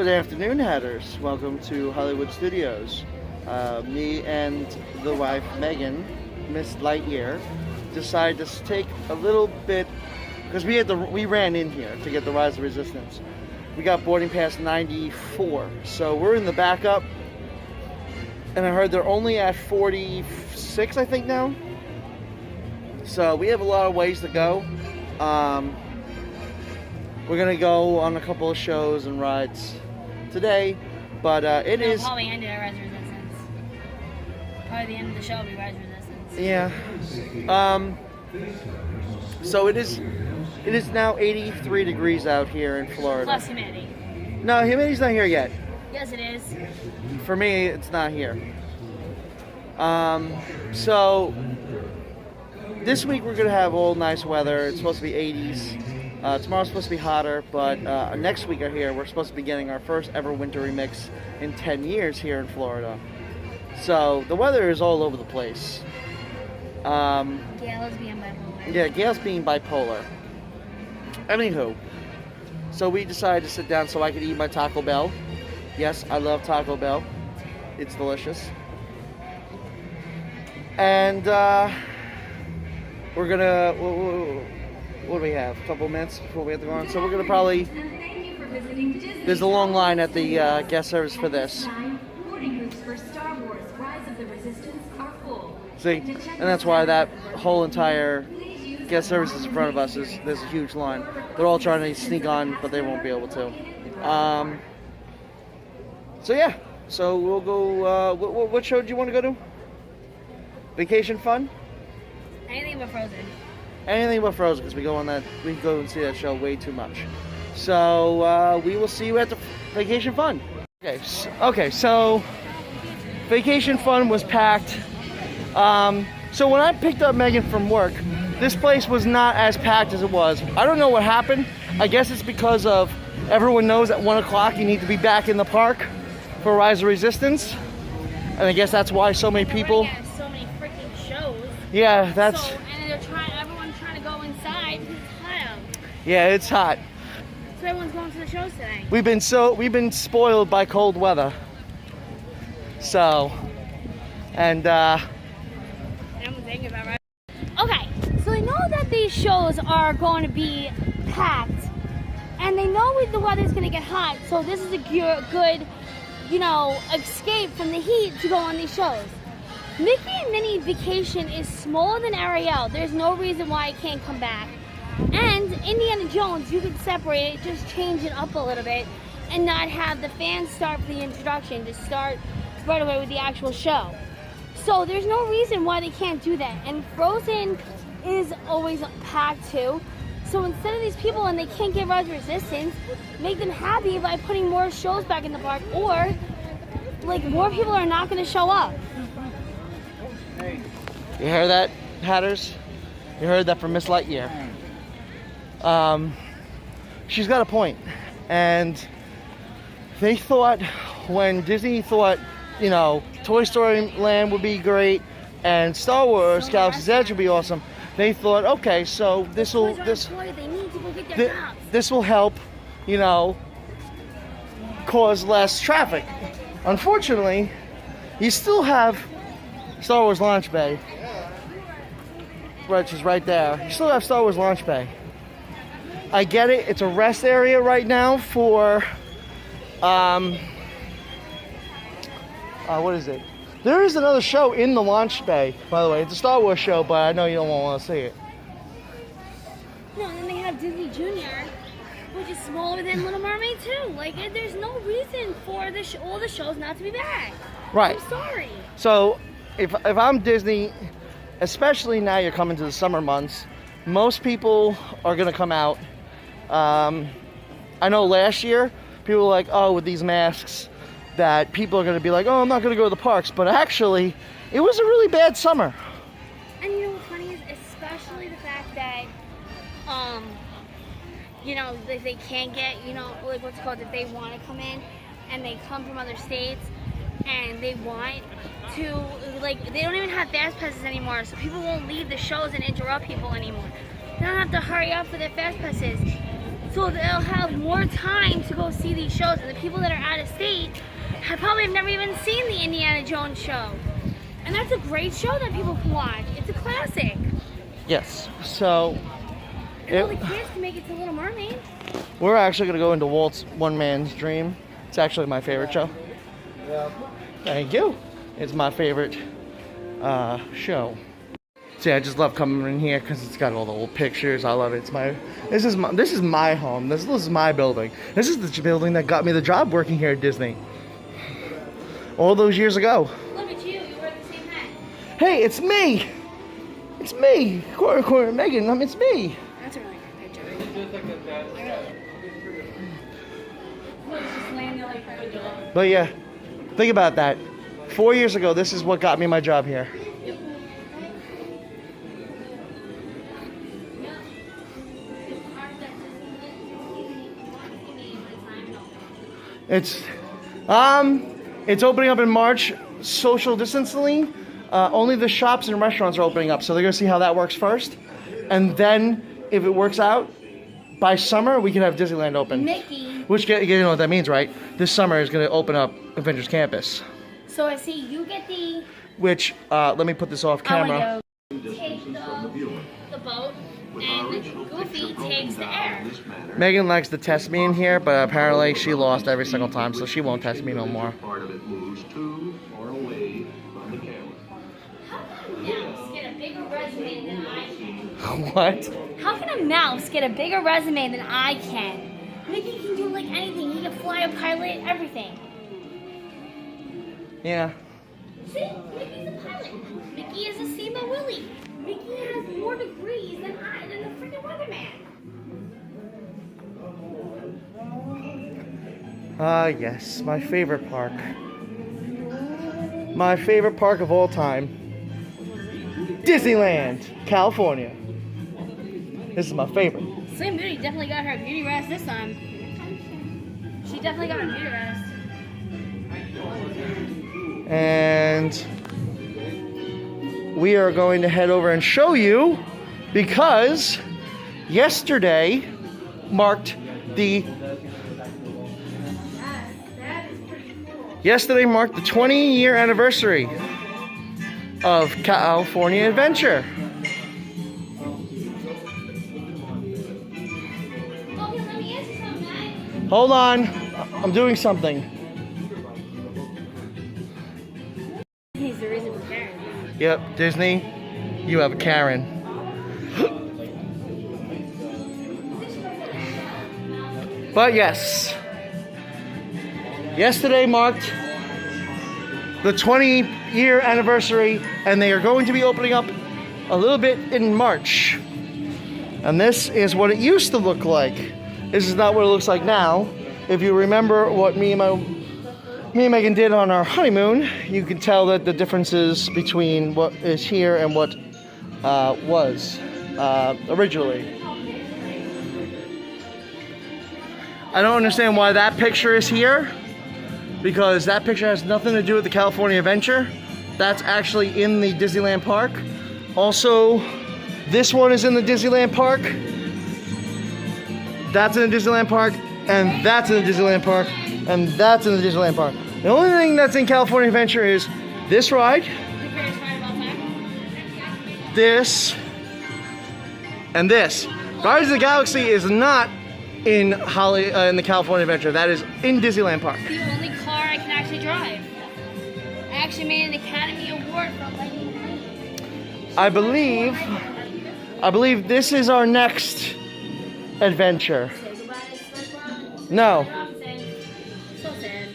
Good afternoon, Hatters. Welcome to Hollywood Studios. Me and the wife, Megan, Miss Lightyear, decided to take a little bit, because we ran in here to get the Rise of Resistance. We got boarding pass 94, so we're in the backup, and I heard they're only at 46, I think, now. So we have a lot of ways to go. We're gonna go on a couple of shows and rides today, but it is probably ended at Rise of Resistance. Probably the end of the show will be Rise of Resistance. Yeah. So it is now 83 degrees out here in Florida. Plus humidity. No, humidity's not here yet. Yes, it is. For me, it's not here. So this week we're gonna have all nice weather. It's supposed to be 80s. Tomorrow's supposed to be hotter, but next week we're supposed to be getting our first ever winter remix in 10 years here in Florida. So the weather is all over the place. Gail is being bipolar. Yeah, Gail's being bipolar. Anywho, so we decided to sit down so I could eat my Taco Bell. Yes, I love Taco Bell. It's delicious. And we're gonna... What do we have? A couple minutes before we have to go on. So we're gonna probably... There's a long line at the guest service for this. See? And that's why that whole entire guest service is in front of us. There's a huge line. They're all trying to sneak on, but they won't be able to. So yeah. So we'll go... what show do you want to go to? Vacation Fun? Anything but Frozen. Anything but Frozen, because we go and see that show way too much. So we will see you at the Vacation Fun. Okay, so Vacation Fun was packed. So when I picked up Megan from work, this place was not as packed as it was. I don't know what happened. I guess it's because of everyone knows at 1 o'clock you need to be back in the park for Rise of Resistance, and I guess that's why so many people. So many freaking shows. Yeah, that's. So, and everyone's trying to go inside because it's hot out. Yeah, it's hot. So everyone's going to the shows today. We've been spoiled by cold weather. So, and I'm thinking about right. Okay, so they know that these shows are going to be packed, and they know the weather's going to get hot. So this is a good, escape from the heat to go on these shows. Mickey and Minnie Vacation is smaller than Ariel. There's no reason why it can't come back. And Indiana Jones, you could separate it, just change it up a little bit, and not have the fans start for the introduction, just start right away with the actual show. So there's no reason why they can't do that. And Frozen is always packed too. So instead of these people and they can't get Rise of Resistance, make them happy by putting more shows back in the park, or like more people are not going to show up. You heard that, Hatters? You heard that from Miss Lightyear. She's got a point. And they thought, when Disney thought, Toy Story Land would be great and Star Wars Galaxy's Edge would be awesome, they thought, okay, so this will help, cause less traffic. Unfortunately, you still have Star Wars Launch Bay, which is right there. You still have Star Wars Launch Bay. I get it. It's a rest area right now for, what is it? There is another show in the Launch Bay, by the way. It's a Star Wars show, but I know you don't want to see it. No, and then they have Disney Junior, which is smaller than Little Mermaid too. Like, there's no reason for all the shows not to be back. Right. I'm sorry. So, if I'm Disney, especially now you're coming to the summer months, most people are going to come out. I know last year, people were like, oh, with these masks, that people are going to be like, oh, I'm not going to go to the parks. But actually, it was a really bad summer. And you know what's funny is, especially the fact that, if they can't get, if they want to come in and they come from other states and they want to, they don't even have fast passes anymore, so people won't leave the shows and interrupt people anymore. They don't have to hurry up for their fast passes. So they'll have more time to go see these shows. And the people that are out of state have probably never even seen the Indiana Jones show. And that's a great show that people can watch. It's a classic. Yes. So And all the kids can make it to Little Mermaid. we're actually going to go into Walt's One Man's Dream. It's actually my favorite show. Thank you. It's my favorite show. See, I just love coming in here because it's got all the old pictures. I love it. This is my home. This is my building. This is the building that got me the job working here at Disney. All those years ago. Look at you. You wear the same hat. Hey, it's me. It's me. Corey, Megan. It's me. That's a really good picture. I But yeah, think about that. 4 years ago, this is what got me my job here. It's opening up in March. Social distancing. Only the shops and restaurants are opening up, so they're gonna see how that works first, and then if it works out, by summer we can have Disneyland open. Mickey. Which you know what that means, right? This summer is gonna open up Avengers Campus. So I see you get the. Which let me put this off camera. I want to take the boat, and Goofy takes the air. Megan likes to test me in here, but apparently she lost every single time, so she won't test me no more. Part of it moves to or away from the camera. Mouse get a bigger resume than I can? What? How can a mouse get a bigger resume than I can? Mickey can do like anything. He can fly a pilot, everything. Yeah. See, Mickey's a pilot. Mickey is a Steamboat Willie. Mickey has more degrees than the freaking weatherman. Yes, my favorite park. My favorite park of all time. Disneyland, California. This is my favorite. Slim Beauty definitely got her beauty rest this time. She definitely got her beauty rest. And we are going to head over and show you, because yesterday marked the 20-year anniversary of California Adventure. Okay, let me answer something, Matt. Hold on, I'm doing something. He's the reason for Karen. Yep, Disney, you have a Karen. But yes, yesterday marked the 20-year anniversary, and they are going to be opening up a little bit in March. And this is what it used to look like. This is not what it looks like now. If you remember what me and Megan did on our honeymoon, you can tell that the differences between what is here and what was originally. I don't understand why that picture is here, because that picture has nothing to do with the California Adventure. That's actually in the Disneyland Park. Also, this one is in the Disneyland Park. That's in the Disneyland Park, and that's in the Disneyland Park, and that's in the Disneyland Park. The only thing that's in California Adventure is this ride, this, and this. Guardians of the Galaxy is not in the California Adventure. That is in Disneyland Park. The only car I can actually drive. I actually made an Academy Award for Lightning McQueen. I believe this is our next adventure. Say goodbye to SpongeBob. No, So sad.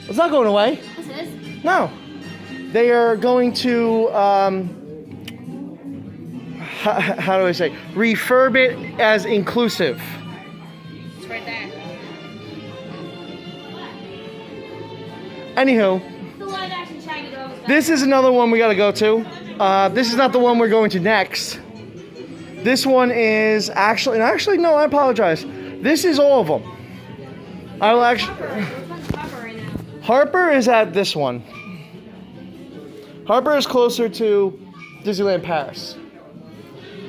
it's not going away. What's this? No, they are going to how do I say, refurb it as inclusive. It's right there. Anywho, The live action Shaggy Dog. this is another one we gotta go to. This is not the one we're going to next. This one is actually no, I apologize. This is all of them. I will actually. Which one's Harper right now? Harper is at this one. Harper is closer to Disneyland Paris,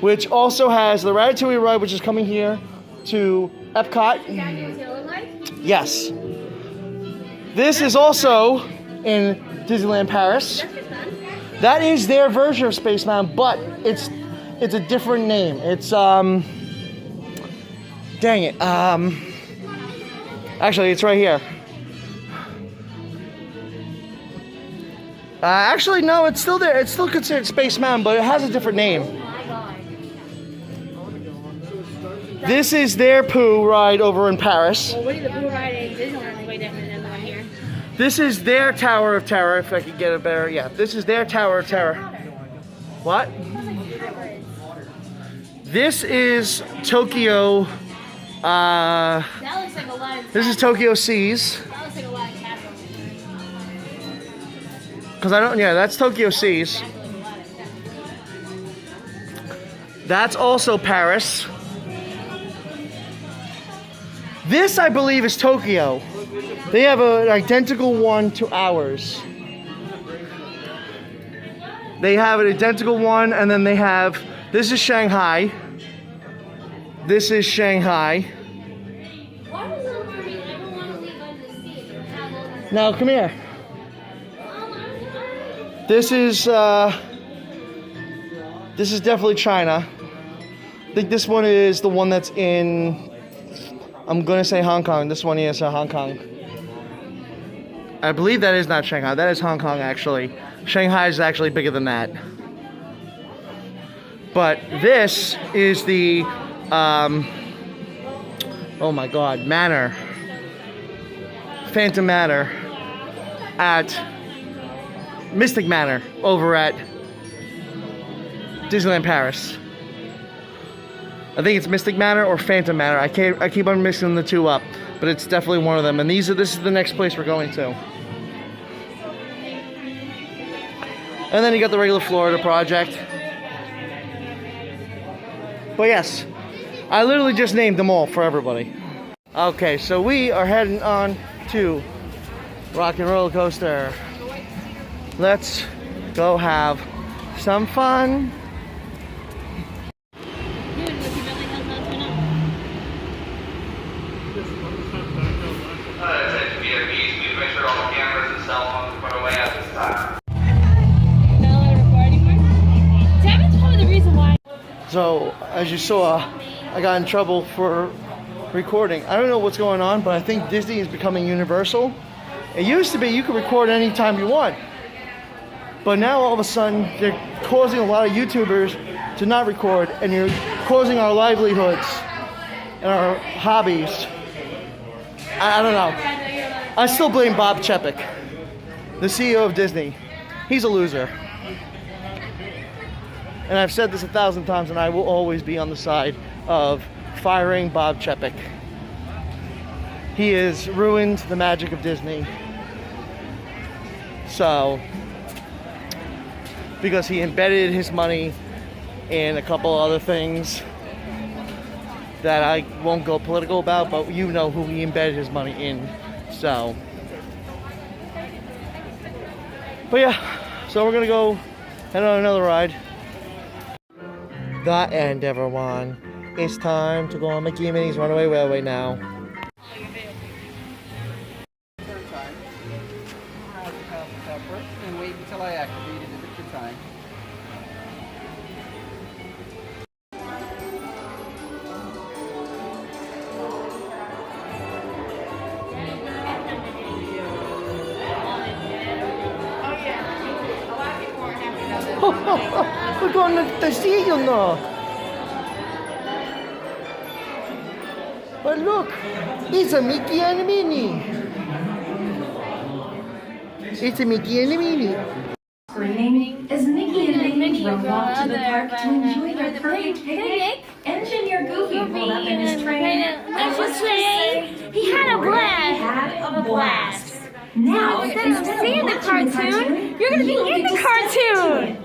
which also has the Ratatouille ride, which is coming here, to Epcot. Is that what it look like? Yes. This is also in Disneyland Paris. That's just fun. That is their version of Space Mountain, but it's a different name. It's dang it. Actually, it's right here. Actually, no, it's still there. It's still considered Space Mountain, but it has a different name. Oh my god. This is their Pooh ride over in Paris. Well, Winnie the Pooh ride in Disneyland is way different than the one here. This is their Tower of Terror, if I could get it better. Yeah, this is their Tower of Terror. What? This is Tokyo. That looks like a lot of This is Tokyo Seas. That looks like a lot of castle. Cause I don't. Yeah, that's Tokyo Seas. That's also Paris. This, I believe, is Tokyo. They have an identical one to ours. They have an identical one, and then they have. This is Shanghai. This is Shanghai. Why does it want me? I don't want to leave under the seat. Now, come here. This is definitely China. I think this one is the one that's in. I'm gonna say Hong Kong. This one is Hong Kong. I believe that is not Shanghai. That is Hong Kong, actually. Shanghai is actually bigger than that. But this is the, oh my God, Manor. Phantom Manor at Mystic Manor over at Disneyland Paris. I think it's Mystic Manor or Phantom Manor. I keep on mixing the two up, but it's definitely one of them. And this is the next place we're going to. And then you got the regular Florida project. But yes, I literally just named them all for everybody. Okay, so we are heading on to Rock and Roller Coaster. Let's go have some fun. Attention VIPs, please make sure all the cameras and cell phones are put away at this time. So, as you saw, I got in trouble for recording. I don't know what's going on, but I think Disney is becoming universal. It used to be you could record anytime you want. But now all of a sudden, they're causing a lot of YouTubers to not record, and you're causing our livelihoods and our hobbies. I don't know. I still blame Bob Chapek, the CEO of Disney. He's a loser. And I've said this 1,000 times, and I will always be on the side of firing Bob Chapek. He has ruined the magic of Disney. So, because he embedded his money in a couple other things that I won't go political about, but you know who he embedded his money in. So, but yeah, so we're gonna go head on another ride. The end, everyone. It's time to go on Mickey and Minnie's Runaway Railway now. And wait until I activate it at the time. We're going to see you now. But look, it's a Mickey and a Minnie. It's a Mickey and a Minnie. Screaming as Mickey and Minnie drove off to the park to enjoy their perfect picnic. Engineer Goofy pulled up in his train. Let's just say he had a blast. Had a blast. Now, Instead of seeing the cartoon, you're gonna be in the cartoon.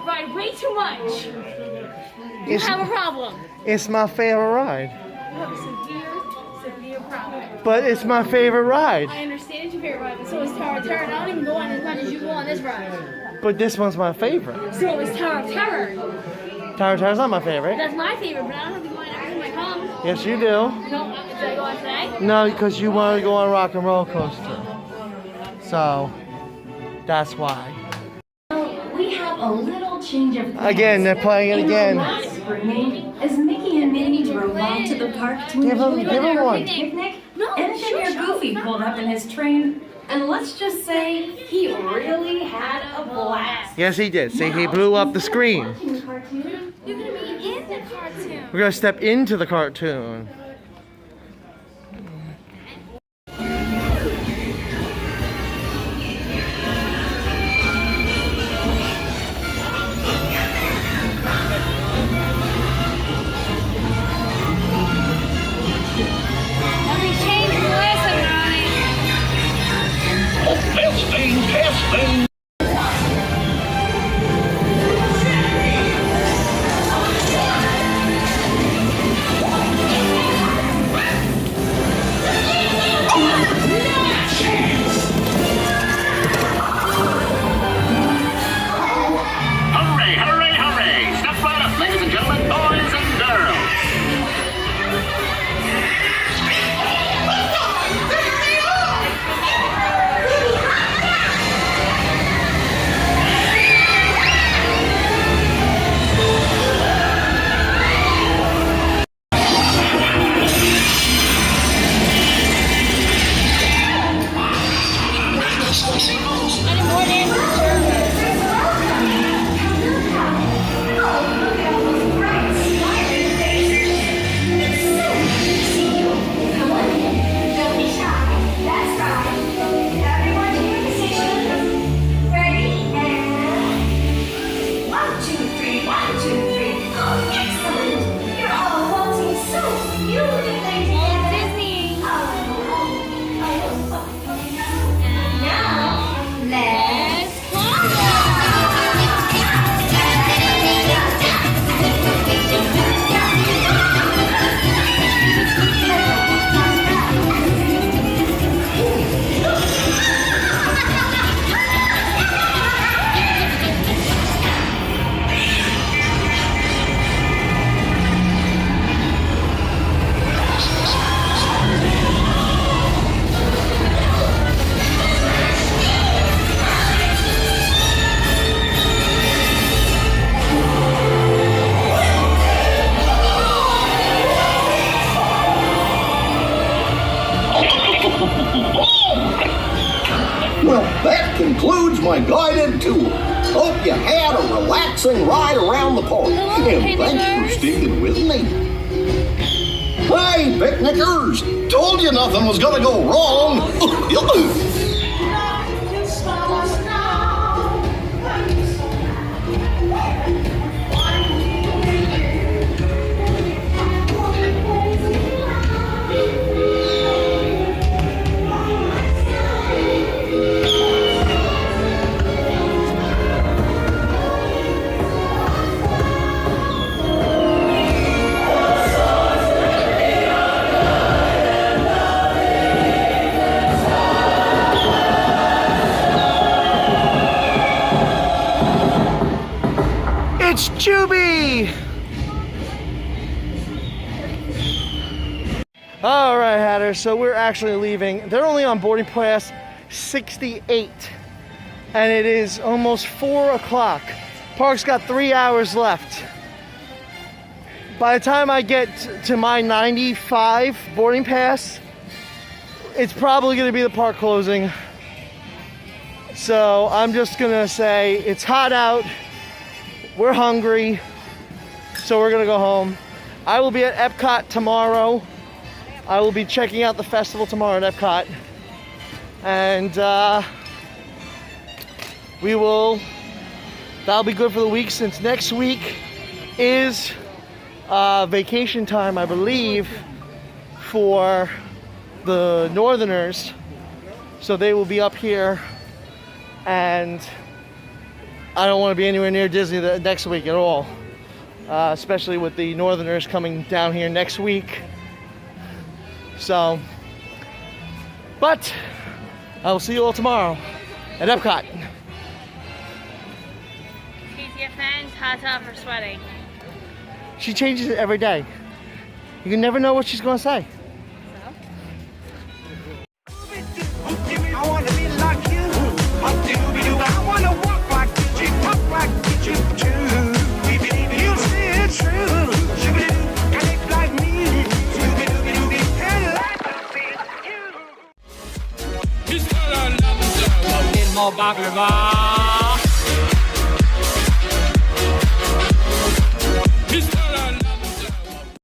Ride way too much. You have a problem. It's my favorite ride. You have a severe problem. But it's my favorite ride. I understand it's your favorite ride, but so is Tower of Terror. And I don't even go on as much as you go on this ride. But this one's my favorite. So is Tower of Terror. Tower of Terror's not my favorite. That's my favorite, but I don't have to go on every time I come. Yes, you do. No, should I go on today? No, because you want to go on a rock and roller coaster. So, that's why. We have a little change of plans. Again, they're playing it In again. the last spring, as Mickey and Minnie drove out to the park to Give enjoy him their one. picnic, Engineer Goofy pulled up in his train, and let's just say he really had a blast. Yes, he did. See, he blew up the screen. Watching the cartoon, You're gonna be in the cartoon. We're going to step into the cartoon. Let me change the lesson, Ronnie. Hooray, hooray, hooray! Step right up, ladies and gentlemen, boys and girls. Any more dancing? Don't be shy. That's right. Everyone to your positions. Ready, and 1, 2, 3, 1, 2, 3. Oh, excellent. You're all waltzing so beautifully together. Disney. Now, let's Well, that concludes my guided tour. Hope you had a relaxing ride around the park. And thanks for sticking with me. Hey, picnickers! Told you nothing was gonna go wrong. It's Juby! All right, Hatters, so we're actually leaving. They're only on boarding pass 68, and it is almost 4 o'clock. Park's got 3 hours left. By the time I get to my 95 boarding pass, it's probably gonna be the park closing. So I'm just gonna say it's hot out. We're hungry, so we're gonna go home. I will be at Epcot tomorrow. I will be checking out the festival tomorrow at Epcot. And that'll be good for the week, since next week is vacation time, I believe, for the Northerners. So they will be up here, and I don't want to be anywhere near Disney next week at all, especially with the Northerners coming down here next week. So, but I will see you all tomorrow at Epcot. TTFN, Tata for sweating. She changes it every day. You can never know what she's gonna say. I wanna be like you. I wanna walk like you, talk like you too. You say it's true. Connect like me. And like you. More Bobby Bob.